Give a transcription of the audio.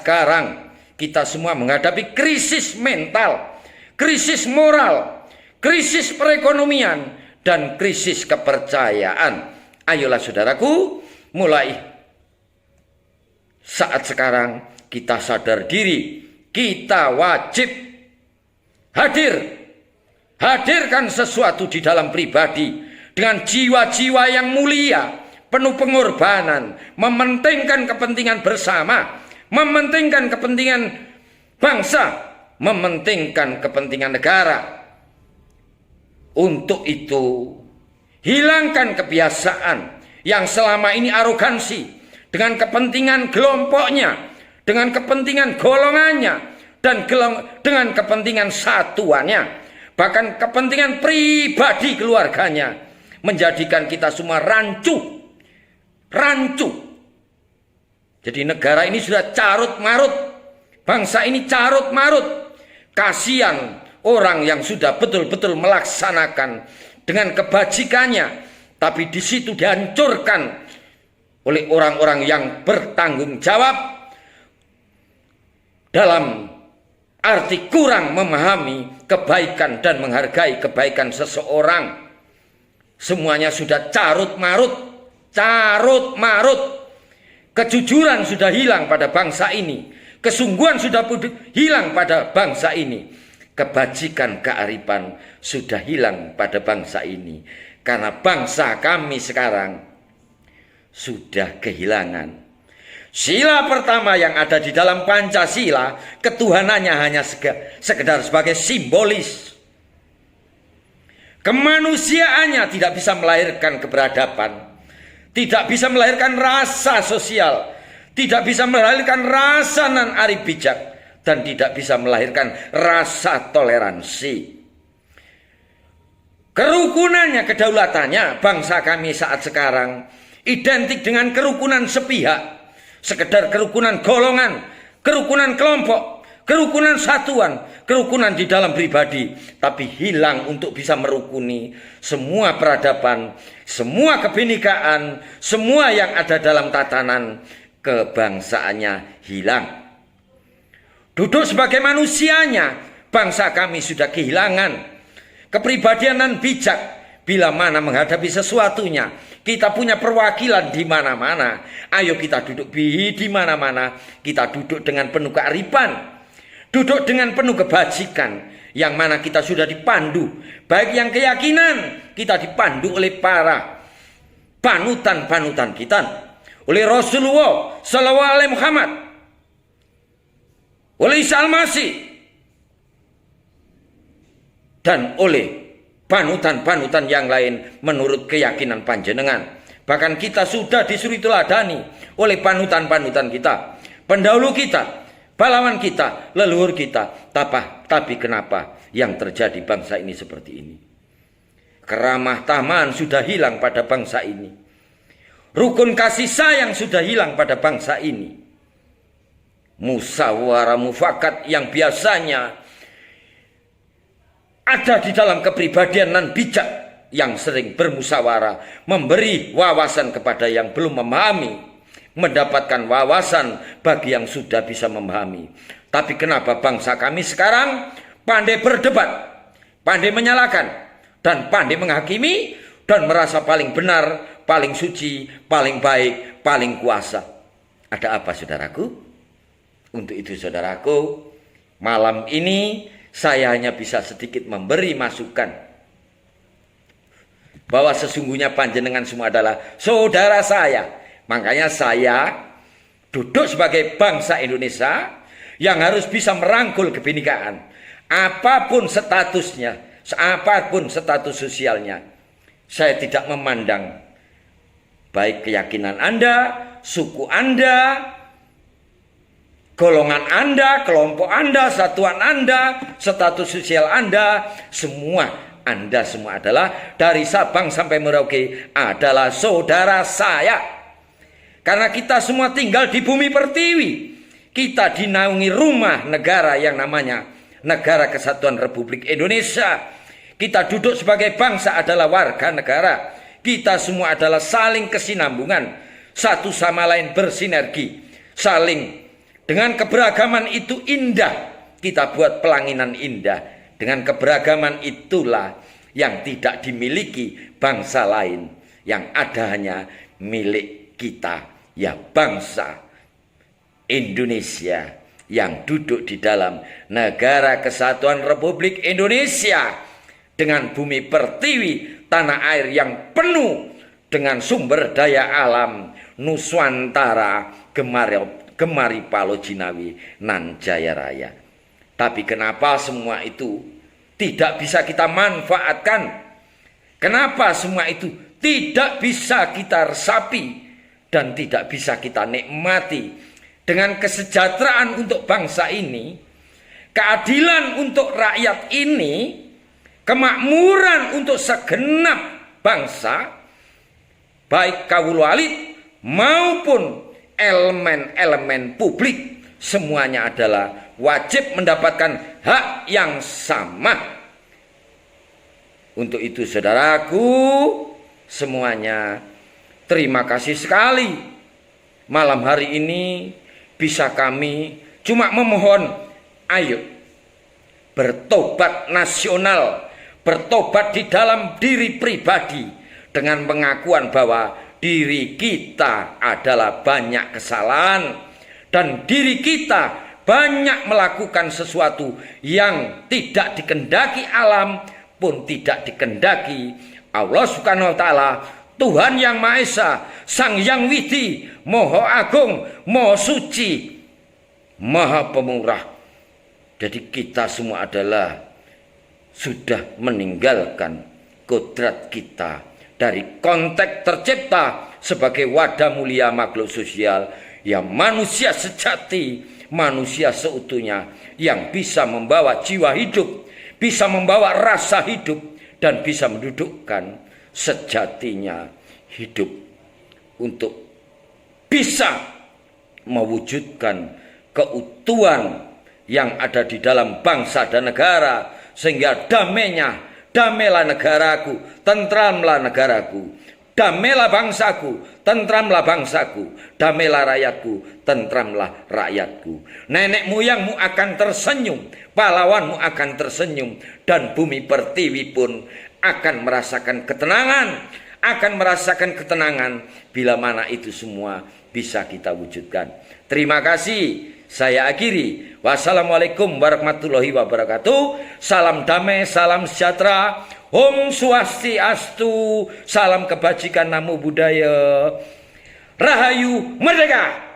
sekarang kita semua menghadapi krisis mental, krisis moral, krisis perekonomian, dan krisis kepercayaan. Ayolah saudaraku, mulai saat sekarang kita sadar diri, kita wajib hadirkan sesuatu di dalam pribadi dengan jiwa-jiwa yang mulia, penuh pengorbanan, mementingkan kepentingan bersama, mementingkan kepentingan bangsa, mementingkan kepentingan negara. Untuk itu, hilangkan kebiasaan yang selama ini arogansi dengan kepentingan kelompoknya, dengan kepentingan golongannya, dan dengan kepentingan satuannya, bahkan kepentingan pribadi keluarganya, menjadikan kita semua rancu. Jadi negara ini sudah carut marut, bangsa ini carut marut. Kasihan orang yang sudah betul-betul melaksanakan dengan kebajikannya, tapi di situ dihancurkan oleh orang-orang yang bertanggung jawab dalam arti kurang memahami kebaikan dan menghargai kebaikan seseorang. Semuanya sudah carut marut. Kejujuran sudah hilang pada bangsa ini, kesungguhan sudah hilang pada bangsa ini, kebajikan, kearifan sudah hilang pada bangsa ini, karena bangsa kami sekarang sudah kehilangan sila pertama yang ada di dalam Pancasila. Ketuhanannya hanya sekedar sebagai simbolis. Kemanusiaannya tidak bisa melahirkan keberadaban, tidak bisa melahirkan rasa sosial, tidak bisa melahirkan rasa nan-arif bijak, dan tidak bisa melahirkan rasa toleransi. Kerukunannya, kedaulatannya bangsa kami saat sekarang identik dengan kerukunan sepihak, sekedar kerukunan golongan, kerukunan kelompok, kerukunan satuan, kerukunan di dalam pribadi, tapi hilang untuk bisa merukuni semua peradaban, semua kebinekaan, semua yang ada dalam tatanan kebangsaannya hilang. Duduk sebagai manusianya, bangsa kami sudah kehilangan kepribadian bijak. Bila mana menghadapi sesuatunya, kita punya perwakilan di mana-mana. Ayo kita duduk di mana-mana, kita duduk dengan penuh kearifan, duduk dengan penuh kebajikan, yang mana kita sudah dipandu, baik yang keyakinan kita dipandu oleh para panutan-panutan kita, oleh Rasulullah Sallallahu Alaihi Muhammad, oleh Isa Al-Masih, dan oleh panutan-panutan yang lain menurut keyakinan panjenengan. Bahkan kita sudah disuruh teladani oleh panutan-panutan kita, pendahulu kita, pahlawan kita, leluhur kita. Tapi kenapa yang terjadi bangsa ini seperti ini? Keramah tamahan sudah hilang pada bangsa ini. Rukun kasih sayang sudah hilang pada bangsa ini. Musyawarah mufakat yang biasanya ada di dalam kepribadian nan bijak yang sering bermusyawarah, memberi wawasan kepada yang belum memahami, mendapatkan wawasan bagi yang sudah bisa memahami. Tapi kenapa bangsa kami sekarang pandai berdebat, pandai menyalahkan, dan pandai menghakimi, dan merasa paling benar, paling suci, paling baik, paling kuasa? Ada apa saudaraku? Untuk itu saudaraku, malam ini saya hanya bisa sedikit memberi masukan bahwa sesungguhnya panjenengan semua adalah saudara saya. Makanya saya duduk sebagai bangsa Indonesia yang harus bisa merangkul kebinekaan. Apapun statusnya, apapun status sosialnya, saya tidak memandang baik keyakinan Anda, suku Anda, golongan Anda, kelompok Anda, satuan Anda, status sosial Anda, semua Anda semua adalah dari Sabang sampai Merauke adalah saudara saya. Karena kita semua tinggal di bumi pertiwi. Kita dinaungi rumah negara yang namanya Negara Kesatuan Republik Indonesia. Kita duduk sebagai bangsa adalah warga negara. Kita semua adalah saling kesinambungan, satu sama lain bersinergi, saling Dengan keberagaman itu indah. Kita buat pelangginan indah. Dengan keberagaman itulah yang tidak dimiliki bangsa lain. Yang ada hanya milik kita. Ya bangsa Indonesia yang duduk di dalam negara kesatuan Republik Indonesia. Dengan bumi pertiwi, tanah air yang penuh dengan sumber daya alam Nusantara, Gemari Palo Jinawi nan Jaya Raya. Tapi kenapa semua itu tidak bisa kita manfaatkan? Kenapa semua itu tidak bisa kita resapi dan tidak bisa kita nikmati? Dengan kesejahteraan untuk bangsa ini, keadilan untuk rakyat ini, kemakmuran untuk segenap bangsa, baik kawula alit maupun elemen-elemen publik, semuanya adalah wajib mendapatkan hak yang sama. Untuk itu saudaraku semuanya, terima kasih sekali. Malam hari ini bisa kami cuma memohon, ayo bertobat nasional, bertobat di dalam diri pribadi dengan pengakuan bahwa diri kita adalah banyak kesalahan dan diri kita banyak melakukan sesuatu yang tidak dikehendaki alam pun tidak dikehendaki Allah Subhanahu wa taala, Tuhan yang Maha Esa, Sang Yang Widi, Maha Agung, Maha Suci, Maha Pemurah. Jadi kita semua adalah sudah meninggalkan kodrat kita dari konteks tercipta sebagai wadah mulia makhluk sosial yang manusia sejati, manusia seutuhnya yang bisa membawa jiwa hidup, bisa membawa rasa hidup dan bisa mendudukkan sejatinya hidup untuk bisa mewujudkan keutuhan yang ada di dalam bangsa dan negara, sehingga damailah negaraku, tentramlah negaraku, damailah bangsaku, tentramlah bangsaku, damailah rakyatku, tentramlah rakyatku. Nenek moyangmu akan tersenyum, pahlawanmu akan tersenyum, dan bumi pertiwi pun akan merasakan ketenangan bila mana itu semua bisa kita wujudkan. Terima kasih. Saya akhiri. Wassalamualaikum warahmatullahi wabarakatuh. Salam damai, salam sejahtera. Om Swastiastu. Salam kebajikan, namo buddhaya. Rahayu Merdeka.